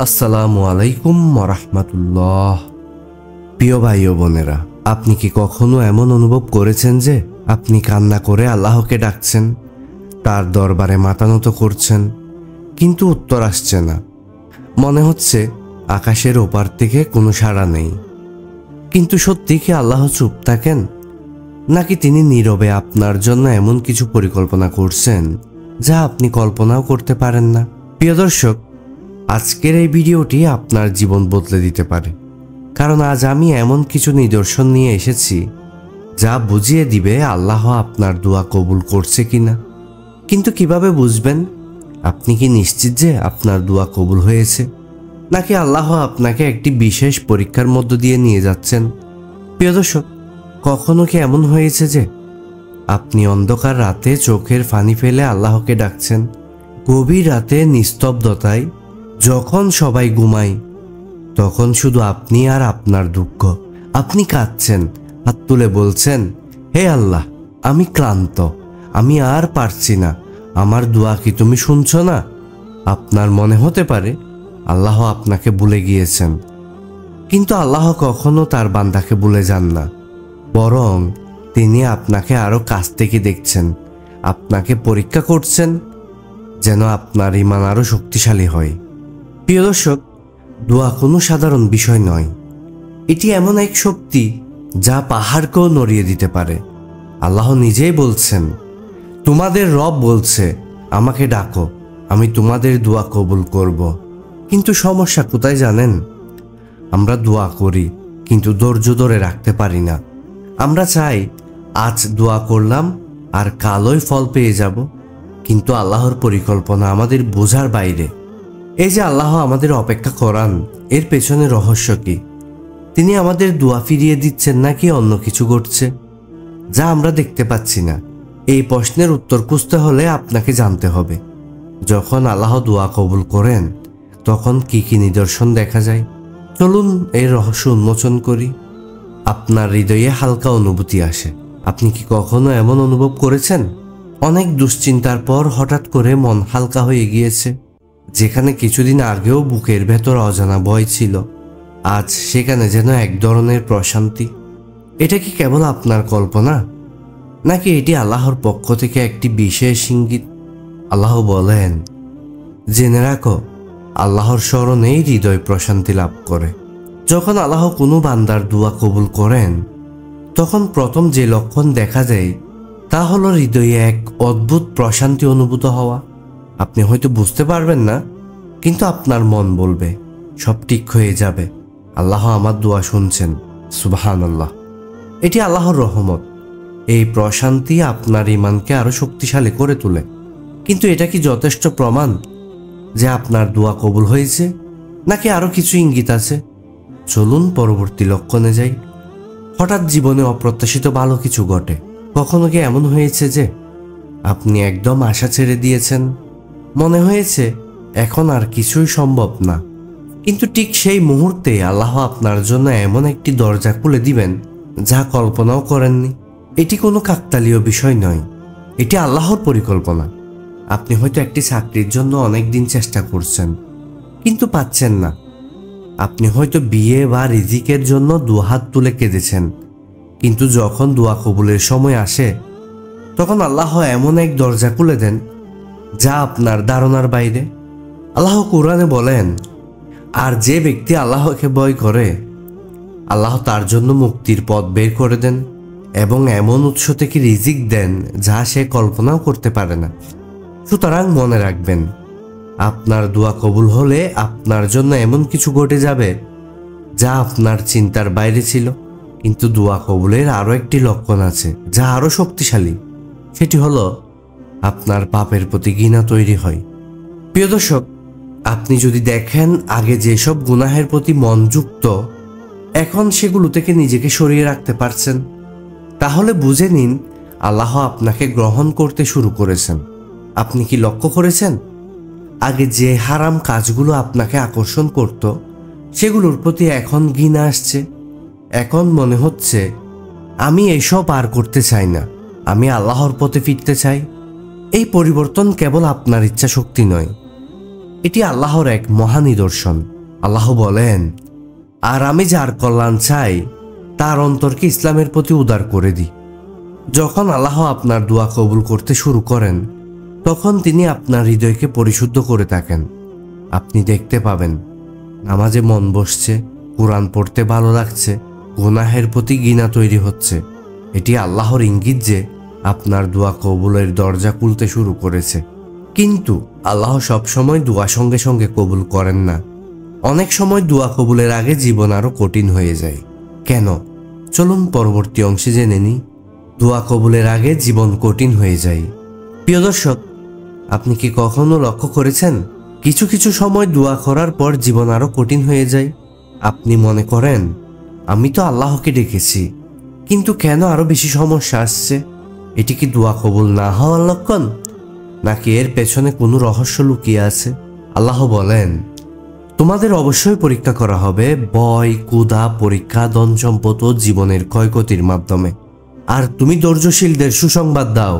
আসসালামু আলাইকুম ওয়া প্রিয় ভাই ও বোনেরা, আপনি কি কখনো এমন অনুভব করেছেন যে আপনি কান্না করে আল্লাহকে ডাকছেন, তার দরবারে মাথা নত করছেন, কিন্তু উত্তর আসছে না? মনে হচ্ছে আকাশের ওপার থেকে কোনো সাড়া নেই। কিন্তু সত্যি কি আল্লাহ চুপ থাকেন, নাকি তিনি নীরবে আপনার জন্য এমন কিছু পরিকল্পনা করছেন যা আপনি কল্পনাও করতে পারেন না? প্রিয় দর্শক, আজকের এই ভিডিওটি আপনার জীবন বদলে দিতে পারে, কারণ আজ আমি এমন কিছু নিদর্শন নিয়ে এসেছি যা বুঝিয়ে দিবে আল্লাহ আপনার দোয়া কবুল করছে কিনা। কিন্তু কিভাবে বুঝবেন? আপনি কি নিশ্চিত যে আপনার দোয়া কবুল হয়েছে, নাকি আল্লাহ আপনাকে একটি বিশেষ পরীক্ষার মধ্য দিয়ে নিয়ে যাচ্ছেন? প্রিয় দর্শক, কখনো কি এমন হয়েছে যে আপনি অন্ধকার রাতে চোখের পানি ফেলে আল্লাহকে ডাকছেন, গভীর রাতে নিস্তব্ধতায়, যখন সবাই ঘুমায়, তখন শুধু আপনি আর আপনার দুঃখ? আপনি কাঁদছেন, হাত তুলে বলছেন, হে আল্লাহ, আমি ক্লান্ত, আমি আর পারছি না, আমার দোয়া কি তুমি শুনছো না? আপনার মনে হতে পারে আল্লাহ আপনাকে ভুলে গিয়েছেন, কিন্তু আল্লাহ কখনো তার বান্দাকে ভুলে যান না। বরং তিনি আপনাকে আরো কাছ থেকে দেখছেন, আপনাকে পরীক্ষা করছেন, যেন আপনার ঈমান আরো শক্তিশালী হয়। প্রিয় দর্শক, দোয়া কোনো সাধারণ বিষয় নয়। এটি এমন এক শক্তি যা পাহাড়কেও নড়িয়ে দিতে পারে। আল্লাহ নিজেই বলছেন, তোমাদের রব বলছে, আমাকে ডাকো, আমি তোমাদের দোয়া কবুল করব। কিন্তু সমস্যা কোথায় জানেন? আমরা দোয়া করি, কিন্তু ধৈর্য ধরে রাখতে পারি না। আমরা চাই আজ দোয়া করলাম আর কালই ফল পেয়ে যাব, কিন্তু আল্লাহর পরিকল্পনা আমাদের বোঝার বাইরে। এই যে আল্লাহ আমাদের অপেক্ষা করান, এর পেছনে রহস্য কি? তিনি আমাদের দোয়া ফিরিয়ে দিচ্ছেন, নাকি অন্য কিছু ঘটছে যা আমরা দেখতে পাচ্ছি না? এই প্রশ্নের উত্তর খুঁজতে হলে আপনাকে জানতে হবে, যখন আল্লাহ দোয়া কবুল করেন তখন কি কি নিদর্শন দেখা যায়। চলুন এই রহস্য উন্মোচন করি। আপনার হৃদয়ে হালকা অনুভূতি আসে। আপনি কি কখনো এমন অনুভব করেছেন, অনেক দুশ্চিন্তার পর হঠাৎ করে মন হালকা হয়ে গিয়েছে? যেখানে কিছুদিন আগেও বুকের ভেতর অজানা ভয় ছিল, আজ সেখানে যেন এক ধরনের প্রশান্তি। এটা কি কেবল আপনার কল্পনা, নাকি এটি আল্লাহর পক্ষ থেকে একটি বিশেষ ইঙ্গিত? আল্লাহ বলেন, জেনে রাখো, আল্লাহর স্মরণেই হৃদয় প্রশান্তি লাভ করে। যখন আল্লাহ কোনো বান্দার দোয়া কবুল করেন, তখন প্রথম যে লক্ষণ দেখা যায় তা হলো হৃদয়ে এক অদ্ভুত প্রশান্তি অনুভূত হওয়া। আপনি হয়তো বুঝতে পারবেন না, কিন্তু আপনার মন বলবে, সব ঠিক হয়ে যাবে, আল্লাহ আমার দোয়া শুনছেন। সুবহানাল্লাহ। এটি আল্লাহর রহমত। এই প্রশান্তি আপনার ঈমানকে আরো শক্তিশালী করে তোলে। কিন্তু এটা কি যথেষ্ট প্রমাণ যে আপনার দোয়া কবুল হয়েছে, নাকি আরো কিছু ইঙ্গিত আছে? চলুন পরবর্তী লক্ষণে যাই। হঠাৎ জীবনে অপ্রত্যাশিত ভালো কিছু ঘটে। কখনো কি এমন হয়েছে যে আপনি একদম আশা ছেড়ে দিয়েছেন, মনে হয়েছে এখন আর কিছুই সম্ভব না, কিন্তু ঠিক সেই মুহূর্তে আল্লাহ আপনার জন্য এমন একটি দরজা খুলে দিবেন যা কল্পনাও করেননি? এটি কোনো কাকতালীয় বিষয় নয়, এটি আল্লাহর পরিকল্পনা। আপনি হয়তো একটি চাকরির জন্য অনেক দিন চেষ্টা করছেন, কিন্তু পাচ্ছেন না। আপনি হয়তো বিয়ে বা রিজিকের জন্য দুহাত তুলে কেঁদেছেন, কিন্তু যখন দোয়া কবুলের সময় আসে, তখন আল্লাহ এমন এক দরজা খুলে দেন যা আপনার ধারণার বাইরে। আল্লাহ কুরআনে বলেন, আর যে ব্যক্তি আল্লাহকে ভয় করে, আল্লাহ তার জন্য মুক্তির পথ বের করে দেন এবং এমন উৎস থেকে রিজিক দেন যা সে কল্পনাও করতে পারে না। সুতরাং মনে রাখবেন, আপনার দোয়া কবুল হলে আপনার জন্য এমন কিছু ঘটে যাবে যা আপনার চিন্তার বাইরে ছিল। কিন্তু দোয়া কবুলের আরো একটি লক্ষণ আছে যা আরো শক্তিশালী। সেটি হলো আপনার পাপের প্রতি ঘৃণা তৈরি হয়। প্রিয় দর্শক, আপনি যদি দেখেন আগে যেসব গুনাহের প্রতি মন যুক্ত, এখন সেগুলো থেকে নিজেকে সরিয়ে রাখতে পারছেন, তাহলে বুঝে নিন আল্লাহ আপনাকে গ্রহণ করতে শুরু করেছেন। আপনি কি লক্ষ্য করেছেন, আগে যে হারাম কাজগুলো আপনাকে আকর্ষণ করত, সেগুলোর প্রতি এখন ঘৃণা আসছে? এখন মনে হচ্ছে, আমি এসব আর করতে চাই না, আমি আল্লাহর পথে ফিরতে চাই। এই পরিবর্তন কেবল আপনার ইচ্ছা শক্তি নয়, এটি আল্লাহর এক মহা নিদর্শন। আল্লাহ বলেন, আর আমি যার কল্যাণ চাই তার অন্তরকে ইসলামের প্রতি উদার করে দিই। যখন আল্লাহ আপনার দোয়া কবুল করতে শুরু করেন, তখন তিনি আপনার হৃদয়কে পরিশুদ্ধ করে থাকেন। আপনি দেখতে পাবেন নামাজে মন বসছে, কোরআন পড়তে ভালো লাগছে, গুনাহের প্রতি ঘৃণা তৈরি হচ্ছে। এটি আল্লাহর ইঙ্গিত যে আপনার দোয়া কবুলের দরজা খুলতে শুরু করেছে। কিন্তু আল্লাহ সবসময় দোয়া সঙ্গে সঙ্গে কবুল করেন না। অনেক সময় দোয়া কবুলের আগে জীবন আরো কঠিন হয়ে যায়। কেন? চলুন পরবর্তী অংশে জেনে নিই। দোয়া কবুলের আগে জীবন কঠিন হয়ে যায়। প্রিয় দর্শক, আপনি কি কখনো লক্ষ্য করেছেন কিছু কিছু সময় দোয়া করার পর জীবন আরো কঠিন হয়ে যায়? আপনি মনে করেন, আমি তো আল্লাহকে ডেকেছি, কিন্তু কেন আরো বেশি সমস্যা আসছে? এটি কি দোয়া কবুল না হওয়ার লক্ষণ, নাকি এর পেছনে কোনো রহস্য লুকিয়ে আছে? আল্লাহ বলেন, তোমাদের অবশ্যই পরীক্ষা করা হবে ভয়, ক্ষুধা, পরীক্ষা, ধন সম্পদ ও জীবনের ক্ষয়ক্ষতির মাধ্যমে। আর তুমি ধৈর্যশীলদের সুসংবাদ দাও।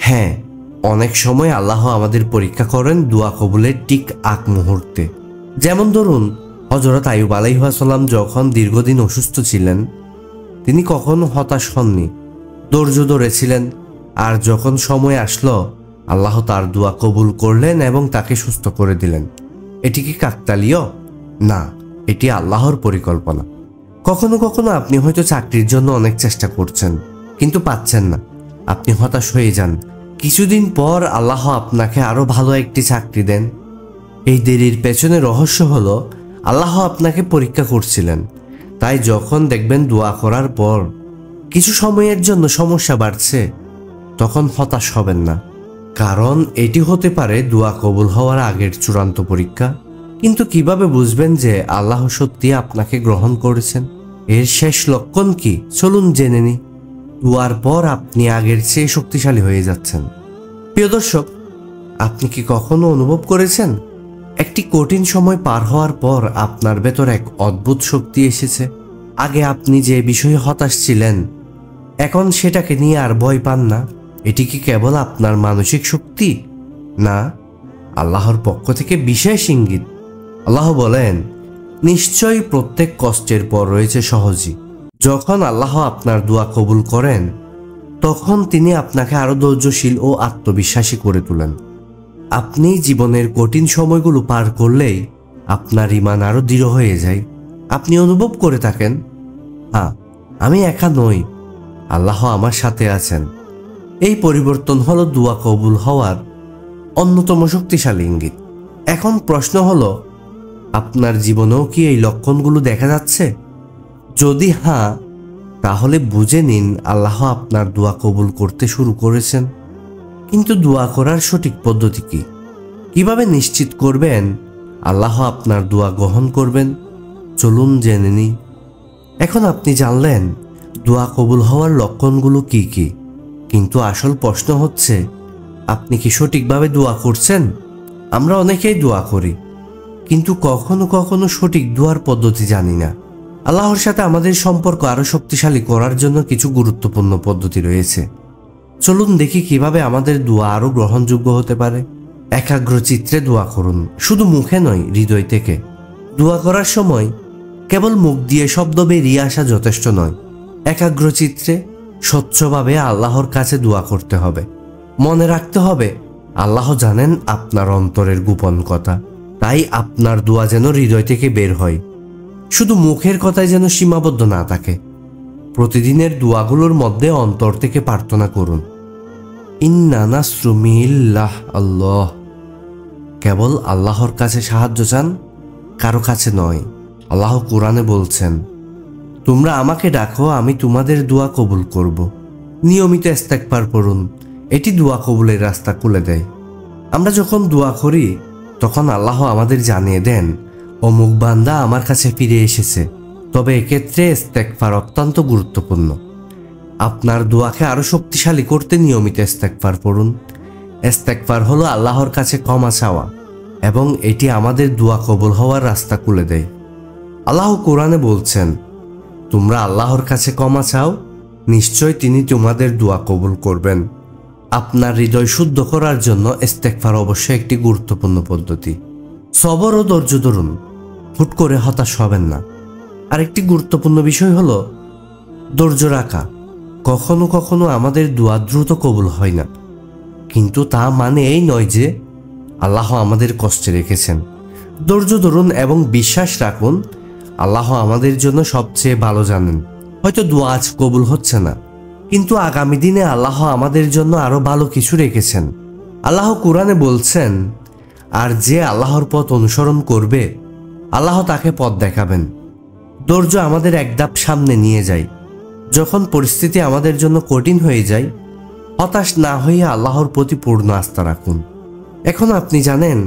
হ্যাঁ, অনেক সময় আল্লাহ আমাদের পরীক্ষা করেন দোয়া কবুলের ঠিক আগ মুহূর্তে। যেমন ধরুন, হযরত আইয়ুব আলাইহিস সালাম যখন দীর্ঘদিন অসুস্থ ছিলেন, তিনি কখনো হতাশ হননি, ধৈর্য ধরেছিলেন। আর যখন সময় আসলো, আল্লাহ তার দোয়া কবুল করলেন এবং তাকে সুস্থ করে দিলেন। এটি কি কাকতালীয়? না, এটি আল্লাহর পরিকল্পনা। কখনো কখনো আপনি হয়তো চাকরির জন্য অনেক চেষ্টা করছেন, কিন্তু পাচ্ছেন না। আপনি হতাশ হয়ে যান। কিছুদিন পর আল্লাহ আপনাকে আরো ভালো একটি চাকরি দেন। এই দেরির পেছনে রহস্য হলো আল্লাহ আপনাকে পরীক্ষা করছিলেন। তাই যখন দেখবেন দোয়া করার পর কিছু সময়ের জন্য সমস্যা বাড়ছে, তখন হতাশ হবেন না, কারণ এটি হতে পারে দোয়া কবুল হওয়ার আগের চূড়ান্ত পরীক্ষা। কিন্তু কিভাবে বুঝবেন যে আল্লাহ সত্যি আপনাকে গ্রহণ করেছেন? এর শেষ লক্ষণ কি? চলুন জেনে নিই। দোয়ার পর আপনি আগের চেয়ে শক্তিশালী হয়ে যাচ্ছেন। প্রিয় দর্শক, আপনি কি কখনো অনুভব করেছেন একটি কঠিন সময় পার হওয়ার পর আপনার ভেতর এক অদ্ভুত শক্তি এসেছে? আগে আপনি যে বিষয়ে হতাশ ছিলেন, এখন সেটাকে নিয়ে আর ভয় পান না। এটি কি কেবল আপনার মানসিক শক্তি? না, আল্লাহর পক্ষ থেকে বিশেষ ইঙ্গিত। আল্লাহ বলেন, নিশ্চয়ই প্রত্যেক কষ্টের পর রয়েছে সহজই। যখন আল্লাহ আপনার দোয়া কবুল করেন, তখন তিনি আপনাকে আরো ধৈর্যশীল ও আত্মবিশ্বাসী করে তোলেন। আপনি জীবনের কঠিন সময়গুলো পার করলেই আপনার ঈমান আরো দৃঢ় হয়ে যায়। আপনি অনুভব করে থাকেন, হ্যাঁ, আমি একা নই, আল্লাহ আমার সাথে আছেন। এই পরিবর্তন হলো দোয়া কবুল হওয়ার অন্যতম শক্তিশালী ইঙ্গিত। এখন প্রশ্ন হলো, আপনার জীবনেও কি এই লক্ষণগুলো দেখা যাচ্ছে? যদি হ্যাঁ, তাহলে বুঝে নিন আল্লাহ আপনার দোয়া কবুল করতে শুরু করেছেন। কিন্তু দোয়া করার সঠিক পদ্ধতি কি? কিভাবে নিশ্চিত করবেন আল্লাহ আপনার দোয়া গ্রহণ করবেন? চলুন জেনে নিই। এখন আপনি জানলেন দোয়া কবুল হওয়ার লক্ষণগুলো কি কি, কিন্তু আসল প্রশ্ন হচ্ছে, আপনি কি সঠিকভাবে দোয়া করছেন? আমরা অনেকেই দোয়া করি, কিন্তু কখনো কখনো সঠিক দোয়ার পদ্ধতি জানি না। আল্লাহর সাথে আমাদের সম্পর্ক আরো শক্তিশালী করার জন্য কিছু গুরুত্বপূর্ণ পদ্ধতি রয়েছে। চলুন দেখি কিভাবে আমাদের দোয়া আরো গ্রহণযোগ্য হতে পারে। একাগ্র চিত্রে দোয়া করুন, শুধু মুখে নয়, হৃদয় থেকে। দোয়া করার সময় কেবল মুখ দিয়ে শব্দ বেরিয়ে আসা যথেষ্ট নয়। একাগ্র চিত্রে স্বচ্ছভাবে আল্লাহর কাছে দোয়া করতে হবে। মনে রাখতে হবে, আল্লাহ জানেন আপনার অন্তরের গোপন কথা। তাই আপনার দোয়া যেন হৃদয় থেকে বের হয়, শুধু মুখের কথায় যেন সীমাবদ্ধ না থাকে। প্রতিদিনের দোয়াগুলোর মধ্যে অন্তর থেকে প্রার্থনা করুন, ইন্না নাসরু মিনাল্লাহ। আল্লাহ, কেবল আল্লাহর কাছে সাহায্য চান, কারো কাছে নয়। আল্লাহ কোরআনে বলছেন, তোমরা আমাকে ডাকো, আমি তোমাদের দোয়া কবুল করব। নিয়মিত ইস্তেগফার করুন, এটি দোয়া কবুলের রাস্তা খুলে দেয়। আমরা যখন দোয়া করি, তখন আল্লাহ আমাদের জানিয়ে দেন, অমুক বান্দা আমার কাছে ফিরে এসেছে। তবে এক্ষেত্রে ইস্তেগফার অত্যন্ত গুরুত্বপূর্ণ। আপনার দোয়াকে আরো শক্তিশালী করতে নিয়মিত ইস্তেগফার পড়ুন। ইস্তেগফার হলো আল্লাহর কাছে ক্ষমা চাওয়া, এবং এটি আমাদের দোয়া কবুল হওয়ার রাস্তা খুলে দেয়। আল্লাহ কোরআনে বলছেন, তোমরা আল্লাহর কাছে ক্ষমা চাও, নিশ্চয় তিনি তোমাদের দোয়া কবুল করবেন। আপনার হৃদয় শুদ্ধ করার জন্য ইস্তেগফার অবশ্যই একটি গুরুত্বপূর্ণ পদ্ধতি। সবর ও ধৈর্য ধরুন। হুট করে হতাশ হবেন না। আরেকটি গুরুত্বপূর্ণ বিষয় হলো ধৈর্য রাখা। কখনো কখনো আমাদের দোয়া দ্রুত কবুল হয় না, কিন্তু তা মানে এই নয় যে আল্লাহ আমাদের কষ্টে রেখেছেন। ধৈর্য ধরুন এবং বিশ্বাস রাখুন, আল্লাহ আমাদের জন্য সবচেয়ে ভালো জানেন। হয়তো দোয়া আজ কবুল হচ্ছে না, কিন্তু আগামী দিনে আল্লাহ আমাদের জন্য আরো ভালো কিছু রেখেছেন। আল্লাহ কুরআনে বলছেন, আর যে আল্লাহর পথ অনুসরণ করবে আল্লাহ তাকে পথ দেখাবেন। ধৈর্য আমাদের এক ধাপ সামনে নিয়ে যায়। যখন পরিস্থিতি আমাদের জন্য কঠিন হয়ে যায়, হতাশ না হয়ে আল্লাহর প্রতি পূর্ণ আস্থা রাখুন। এখন আপনি জানেন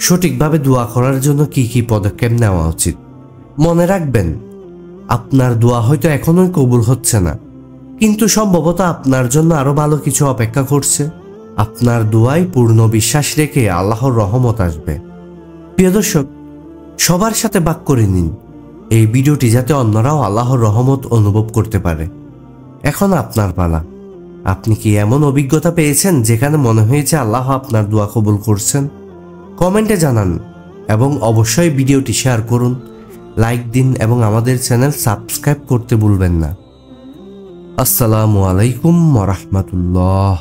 সঠিকভাবে দোয়া করার জন্য কি কি পদক্ষেপ নেওয়া উচিত। মনে রাখবেন, আপনার দোয়া হয়তো এখনোই কবুল হচ্ছে না, কিন্তু সম্ভবত আপনার জন্য আরো ভালো কিছু অপেক্ষা করছে। আপনার দোয়ায় পূর্ণ বিশ্বাস রেখে আল্লাহর রহমত আসবে। প্রিয় দর্শক, সবার সাথে ভাগ করে নিন এই ভিডিওটি, যাতে অন্যরাও আল্লাহর রহমত অনুভব করতে পারে। এখন আপনার পালা। আপনি কি এমন অভিজ্ঞতা পেয়েছেন যেখানে মনে হয়েছে আল্লাহ আপনার দোয়া কবুল করছেন? কমেন্টে জানান এবং অবশ্যই ভিডিওটি শেয়ার করুন, লাইক দিন এবং আমাদের চ্যানেল সাবস্ক্রাইব করতে ভুলবেন না। আসসালামু আলাইকুম ওয়া রাহমাতুল্লাহ।